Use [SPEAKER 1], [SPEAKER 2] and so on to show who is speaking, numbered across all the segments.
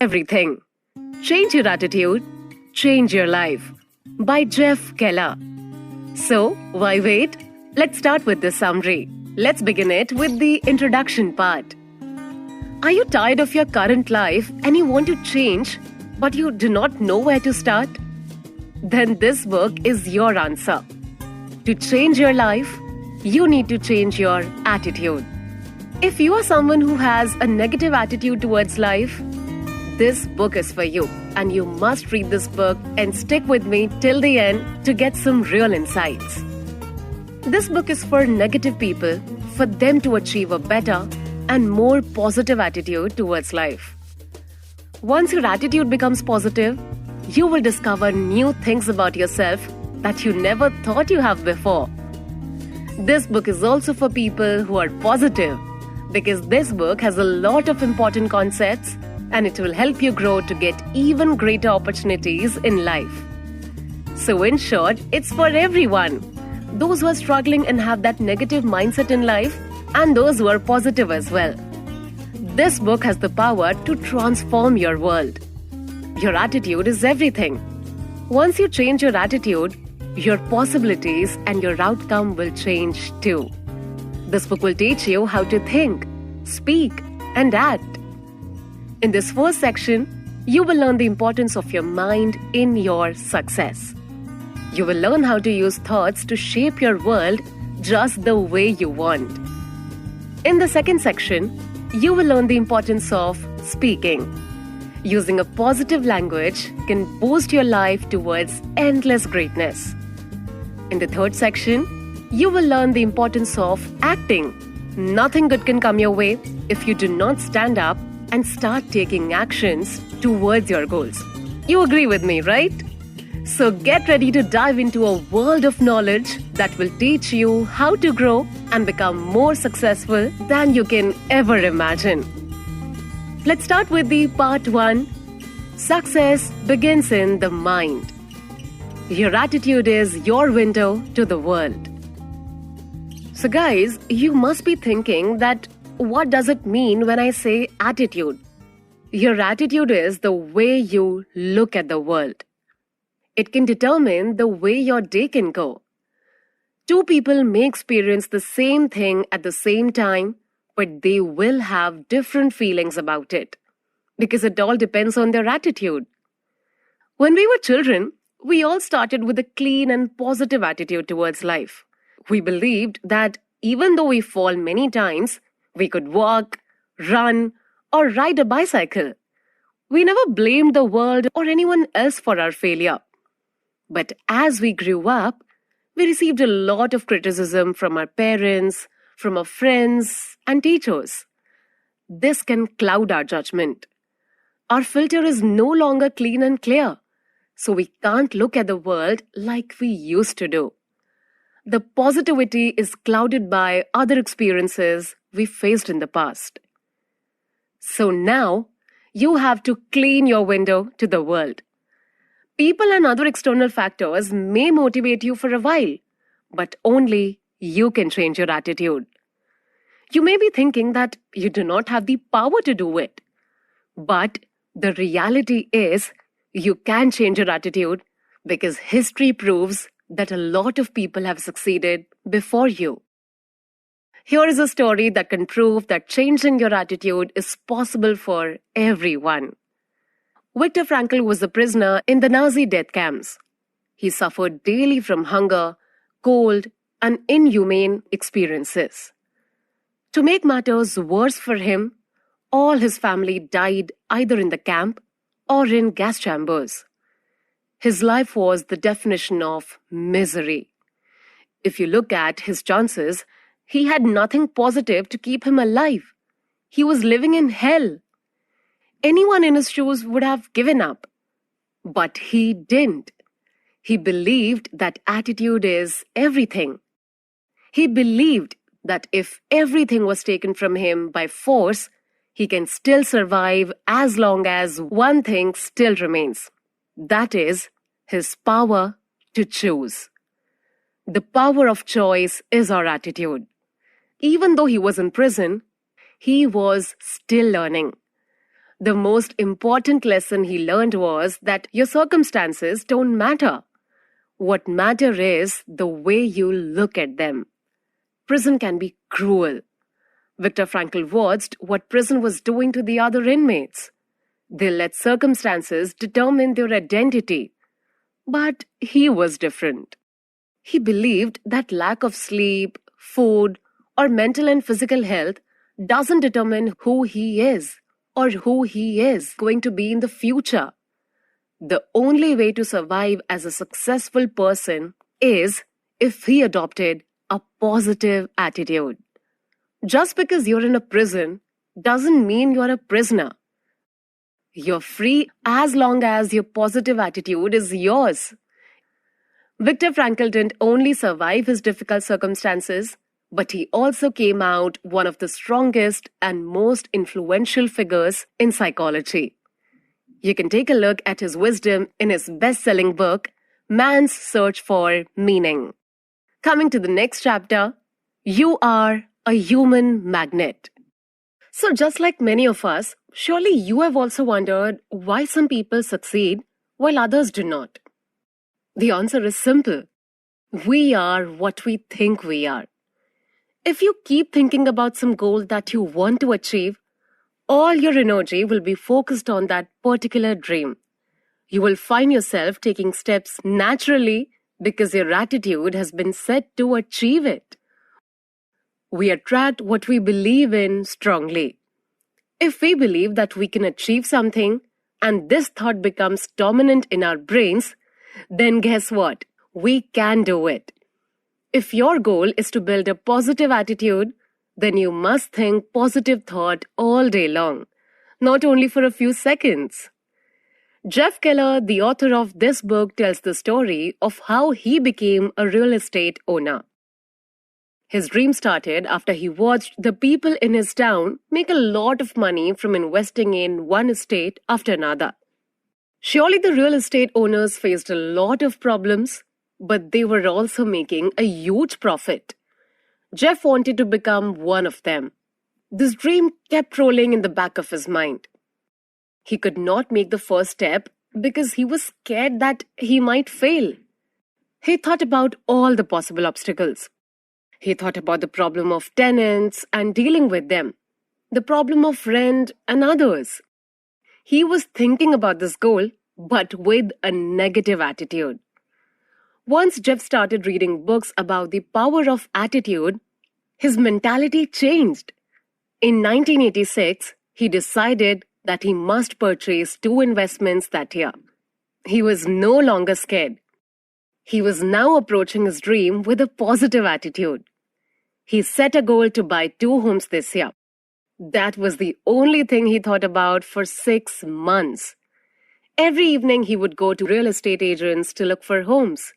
[SPEAKER 1] everything. Change your attitude, change your life. By Jeff Keller. So, why wait? Let's start with the summary. Let's begin it with the introduction part. Are you tired of your current life and you want to change, but you do not know where to start? Then this book is your answer. To change your life, you need to change your attitude. If you are someone who has a negative attitude towards life, this book is for you, and you must read this book and stick with me till the end to get some real insights. This book is for negative people, for them to achieve a better and more positive attitude towards life. Once your attitude becomes positive, you will discover new things about yourself that you never thought you have before. This book is also for people who are positive, because this book has a lot of important concepts and it will help you grow to get even greater opportunities in life. So in short, it's for everyone. Those who are struggling and have that negative mindset in life, and those who are positive as well. This book has the power to transform your world. Your attitude is everything. Once you change your attitude, your possibilities and your outcome will change too. This book will teach you how to think, speak, and act. In this first section, you will learn the importance of your mind in your success. You will learn how to use thoughts to shape your world just the way you want. In the second section, you will learn the importance of speaking. Using a positive language can boost your life towards endless greatness. In the third section, you will learn the importance of acting. Nothing good can come your way if you do not stand up and start taking actions towards your goals. You agree with me, right? So get ready to dive into a world of knowledge that will teach you how to grow and become more successful than you can ever imagine. Let's start with the part 1. Success begins in the mind. Your attitude is your window to the world. So guys, you must be thinking that what does it mean when I say attitude? Your attitude is the way you look at the world. It can determine the way your day can go. Two people may experience the same thing at the same time, but they will have different feelings about it, because it all depends on their attitude. When we were children, we all started with a clean and positive attitude towards life. We believed that even though we fall many times, we could walk, run, or ride a bicycle. We never blamed the world or anyone else for our failure. But as we grew up, we received a lot of criticism from our parents, from our friends, and teachers. This can cloud our judgment. Our filter is no longer clean and clear, so we can't look at the world like we used to do. The positivity is clouded by other experiences we faced in the past. So now, you have to clean your window to the world. People and other external factors may motivate you for a while, but only you can change your attitude. You may be thinking that you do not have the power to do it. But the reality is, you can change your attitude because history proves that a lot of people have succeeded before you. Here is a story that can prove that changing your attitude is possible for everyone. Viktor Frankl was a prisoner in the Nazi death camps. He suffered daily from hunger, cold, and inhumane experiences. To make matters worse for him, all his family died either in the camp or in gas chambers. His life was the definition of misery. If you look at his chances, he had nothing positive to keep him alive. He was living in hell. Anyone in his shoes would have given up. But he didn't. He believed that attitude is everything. He believed that if everything was taken from him by force, he can still survive as long as one thing still remains. That is, his power to choose. The power of choice is our attitude. Even though he was in prison, he was still learning. The most important lesson he learned was that your circumstances don't matter. What matters is the way you look at them. Prison can be cruel. Viktor Frankl watched what prison was doing to the other inmates. They let circumstances determine their identity. But he was different. He believed that lack of sleep, food, or mental and physical health doesn't determine who he is or who he is going to be in the future. The only way to survive as a successful person is if he adopted a positive attitude. Just because you're in a prison doesn't mean you're a prisoner. You're free as long as your positive attitude is yours. Viktor Frankl didn't only survive his difficult circumstances, but he also came out one of the strongest and most influential figures in psychology. You can take a look at his wisdom in his best-selling book, Man's Search for Meaning. Coming to the next chapter, you are a human magnet. So just like many of us, surely you have also wondered why some people succeed while others do not. The answer is simple. We are what we think we are. If you keep thinking about some goal that you want to achieve, all your energy will be focused on that particular dream. You will find yourself taking steps naturally because your attitude has been set to achieve it. We attract what we believe in strongly. If we believe that we can achieve something and this thought becomes dominant in our brains, then guess what? We can do it. If your goal is to build a positive attitude, then you must think positive thought all day long, not only for a few seconds. Jeff Keller, the author of this book, tells the story of how he became a real estate owner. His dream started after he watched the people in his town make a lot of money from investing in one estate after another. Surely the real estate owners faced a lot of problems, but they were also making a huge profit. Jeff wanted to become one of them. This dream kept rolling in the back of his mind. He could not make the first step because he was scared that he might fail. He thought about all the possible obstacles. He thought about the problem of tenants and dealing with them, the problem of rent and others. He was thinking about this goal, but with a negative attitude. Once Jeff started reading books about the power of attitude, his mentality changed. In 1986, he decided that he must purchase 2 investments that year. He was no longer scared. He was now approaching his dream with a positive attitude. He set a goal to buy 2 homes this year. That was the only thing he thought about for 6 months. Every evening he would go to real estate agents to look for homes.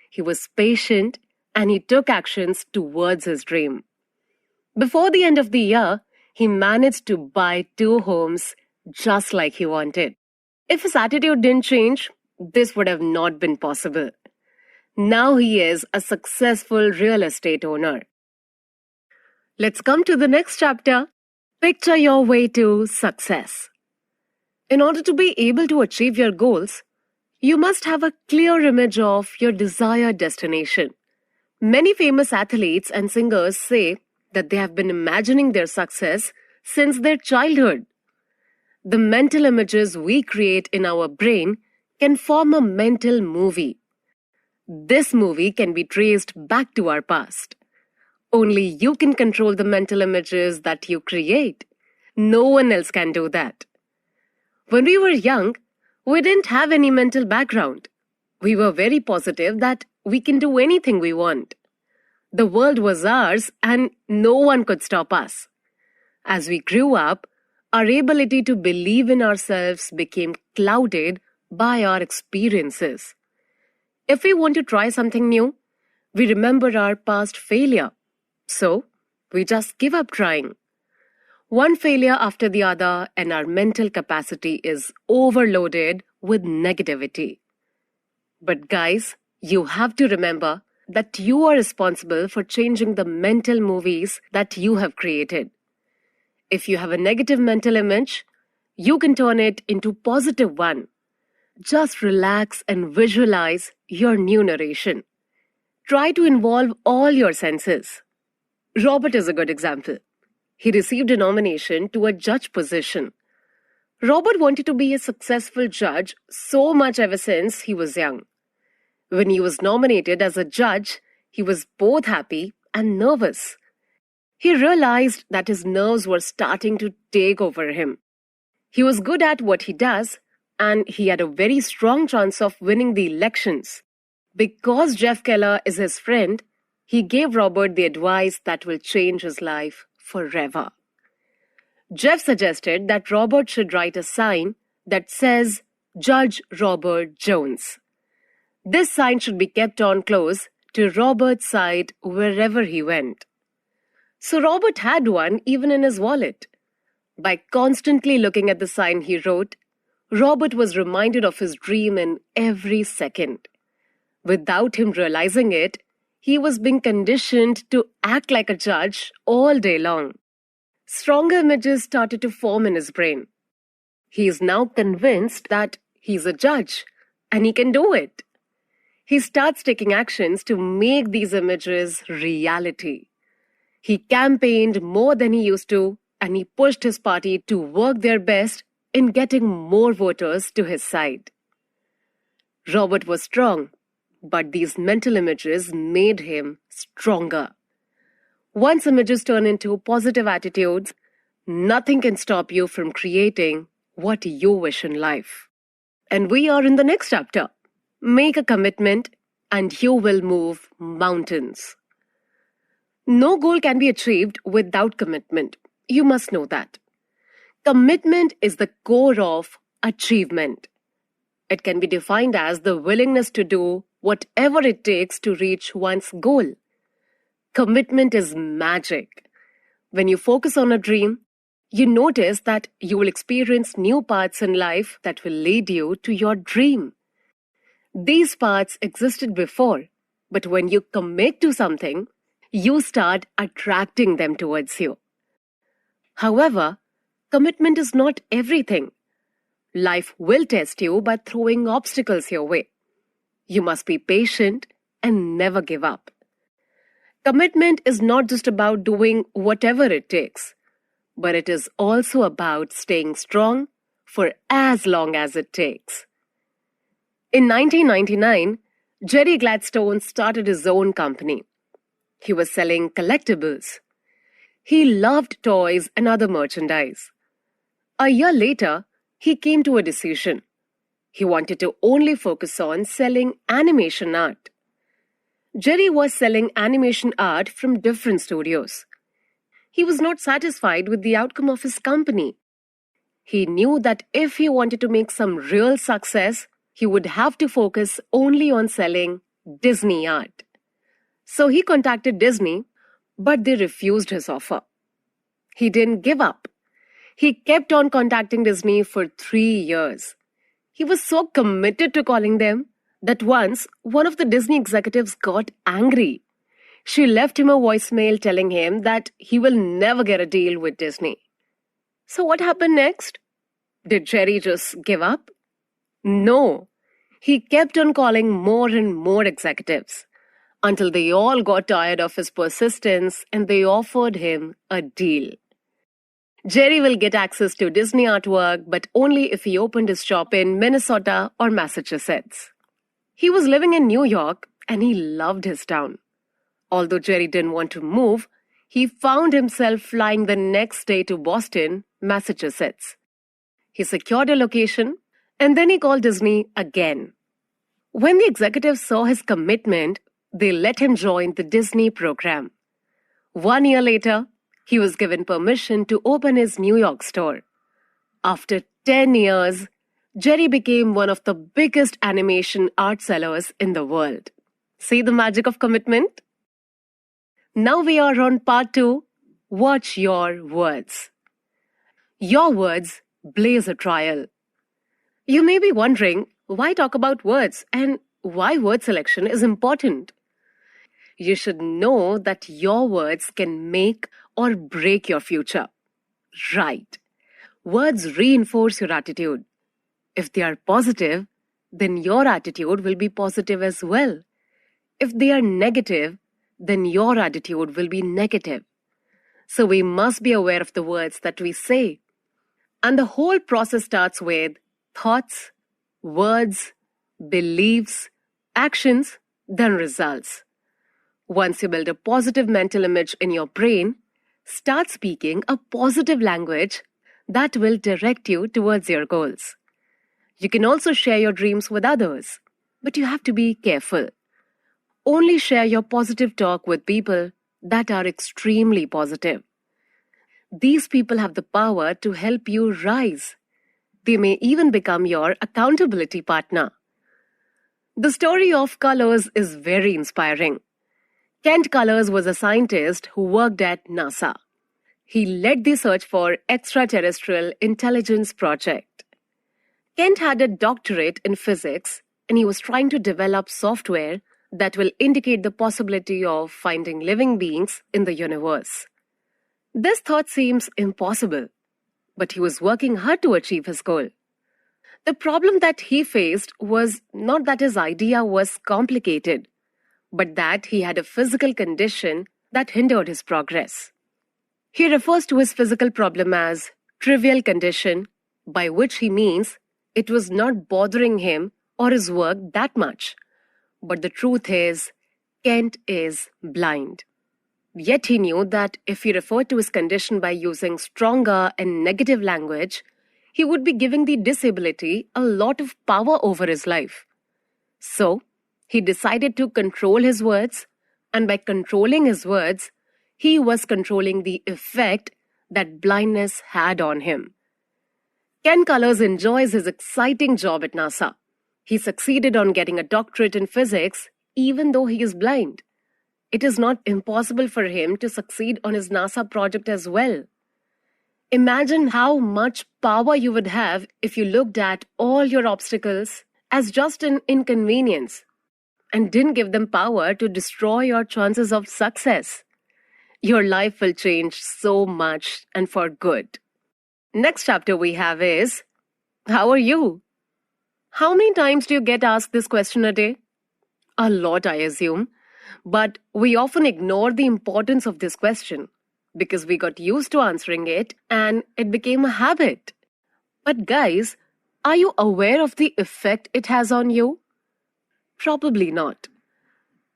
[SPEAKER 1] He was patient and he took actions towards his dream. Before the end of the year, he managed to buy 2 homes just like he wanted. If his attitude didn't change, this would have not been possible. Now he is a successful real estate owner. Let's come to the next chapter. Picture your way to success. In order to be able to achieve your goals, you must have a clear image of your desired destination. Many famous athletes and singers say that they have been imagining their success since their childhood. The mental images we create in our brain can form a mental movie. This movie can be traced back to our past. Only you can control the mental images that you create. No one else can do that. When we were young, we didn't have any mental background. We were very positive that we can do anything we want. The world was ours and no one could stop us. As we grew up, our ability to believe in ourselves became clouded by our experiences. If we want to try something new, we remember our past failure. So, we just give up trying. One failure after the other and our mental capacity is overloaded with negativity. But guys, you have to remember that you are responsible for changing the mental movies that you have created. If you have a negative mental image, you can turn it into positive one. Just relax and visualize your new narration. Try to involve all your senses. Robert is a good example. He received a nomination to a judge position. Robert wanted to be a successful judge so much ever since he was young. When he was nominated as a judge, he was both happy and nervous. He realized that his nerves were starting to take over him. He was good at what he does, and he had a very strong chance of winning the elections. Because Jeff Keller is his friend, he gave Robert the advice that will change his life forever. Jeff suggested that Robert should write a sign that says, Judge Robert Jones. This sign should be kept on close to Robert's side wherever he went. So Robert had one even in his wallet. By constantly looking at the sign he wrote, Robert was reminded of his dream in every second. Without him realizing it, he was being conditioned to act like a judge all day long. Stronger images started to form in his brain. He is now convinced that he's a judge and he can do it. He starts taking actions to make these images reality. He campaigned more than he used to, and he pushed his party to work their best in getting more voters to his side. Robert was strong, but these mental images made him stronger. Once images turn into positive attitudes, nothing can stop you from creating what you wish in life. And we are in the next chapter. Make a commitment and you will move mountains. No goal can be achieved without commitment. You must know that. Commitment is the core of achievement. It can be defined as the willingness to do whatever it takes to reach one's goal. Commitment is magic. When you focus on a dream, you notice that you will experience new paths in life that will lead you to your dream. These paths existed before, but when you commit to something, you start attracting them towards you. However, commitment is not everything. Life will test you by throwing obstacles your way. You must be patient and never give up. Commitment is not just about doing whatever it takes, but it is also about staying strong for as long as it takes. In 1999, Jerry Gladstone started his own company. He was selling collectibles. He loved toys and other merchandise. A year later, he came to a decision. He wanted to only focus on selling animation art. Jerry was selling animation art from different studios. He was not satisfied with the outcome of his company. He knew that if he wanted to make some real success, he would have to focus only on selling Disney art. So he contacted Disney, but they refused his offer. He didn't give up. He kept on contacting Disney for 3 years. He was so committed to calling them that once one of the Disney executives got angry. She left him a voicemail telling him that he will never get a deal with Disney. So what happened next? Did Jerry just give up? No. He kept on calling more and more executives until they all got tired of his persistence and they offered him a deal. Jerry will get access to Disney artwork, but only if he opened his shop in Minnesota or Massachusetts. He was living in New York and he loved his town. Although Jerry didn't want to move, he found himself flying the next day to Boston, Massachusetts. He secured a location and then he called Disney again. When the executives saw his commitment, they let him join the Disney program. 1 year later, he was given permission to open his New York store. After 10 years, Jerry became one of the biggest animation art sellers in the world. See the magic of commitment? Now we are on part 2. Watch your words. Your words blaze a trail. You may be wondering, why talk about words and why word selection is important? You should know that your words can make or break your future. Right. Words reinforce your attitude. If they are positive, then your attitude will be positive as well. If they are negative, then your attitude will be negative. So we must be aware of the words that we say. And the whole process starts with thoughts, words, beliefs, actions, then results. Once you build a positive mental image in your brain, start speaking a positive language that will direct you towards your goals. You can also share your dreams with others, but you have to be careful. Only share your positive talk with people that are extremely positive. These people have the power to help you rise. They may even become your accountability partner. The story of Colors is very inspiring. Kent Colors was a scientist who worked at NASA. He led the search for extraterrestrial intelligence project. Kent had a doctorate in physics, and he was trying to develop software that will indicate the possibility of finding living beings in the universe. This thought seems impossible, but he was working hard to achieve his goal. The problem that he faced was not that his idea was complicated, but that he had a physical condition that hindered his progress. He refers to his physical problem as trivial condition, by which he means it was not bothering him or his work that much. But the truth is, Kent is blind. Yet he knew that if he referred to his condition by using stronger and negative language, he would be giving the disability a lot of power over his life. So, he decided to control his words, and by controlling his words, he was controlling the effect that blindness had on him. Ken Colors enjoys his exciting job at NASA. He succeeded on getting a doctorate in physics even though he is blind. It is not impossible for him to succeed on his NASA project as well. Imagine how much power you would have if you looked at all your obstacles as just an inconvenience and didn't give them power to destroy your chances of success. Your life will change so much and for good. Next chapter we have is, how are you? How many times do you get asked this question a day? A lot, I assume. But we often ignore the importance of this question because we got used to answering it and it became a habit. But guys, are you aware of the effect it has on you? Probably not.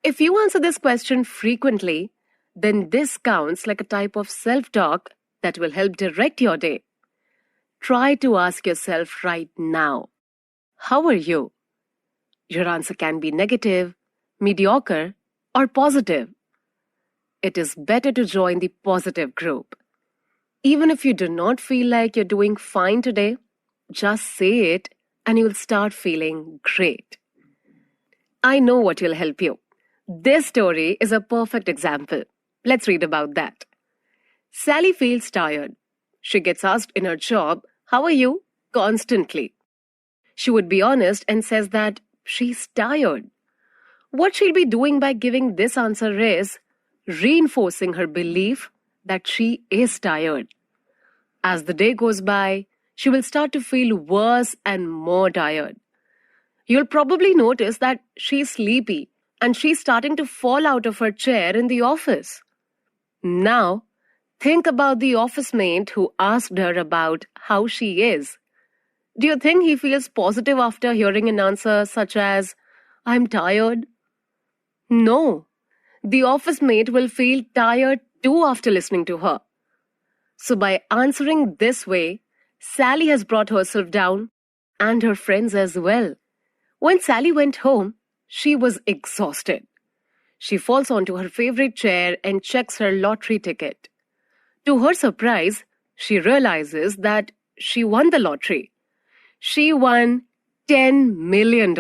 [SPEAKER 1] If you answer this question frequently, then this counts like a type of self-talk that will help direct your day. Try to ask yourself right now, how are you? Your answer can be negative, mediocre, or positive. It is better to join the positive group. Even if you do not feel like you're doing fine today, just say it and you'll start feeling great. I know what will help you. This story is a perfect example. Let's read about that. Sally feels tired. She gets asked in her job, "How are you?" constantly. She would be honest and says that she's tired. What she'll be doing by giving this answer is reinforcing her belief that she is tired. As the day goes by, she will start to feel worse and more tired. You'll probably notice that she's sleepy and she's starting to fall out of her chair in the office. Now, think about the office mate who asked her about how she is. Do you think he feels positive after hearing an answer such as, "I'm tired"? No. The office mate will feel tired too after listening to her. So by answering this way, Sally has brought herself down and her friends as well. When Sally went home, she was exhausted. She falls onto her favorite chair and checks her lottery ticket. To her surprise, she realizes that she won the lottery. She won $10 million.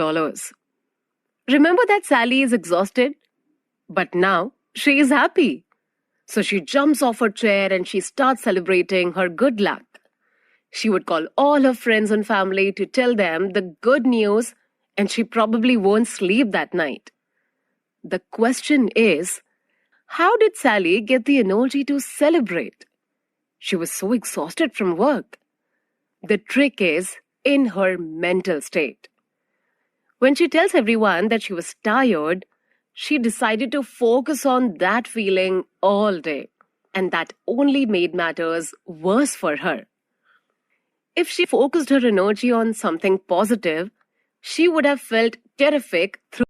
[SPEAKER 1] Remember that Sally is exhausted? But now she is happy. So she jumps off her chair and she starts celebrating her good luck. She would call all her friends and family to tell them the good news, and she probably won't sleep that night. The question is, how did Sally get the energy to celebrate? She was so exhausted from work. The trick is in her mental state. When she tells everyone that she was tired, she decided to focus on that feeling all day, and that only made matters worse for her. If she focused her energy on something positive, she would have felt terrific through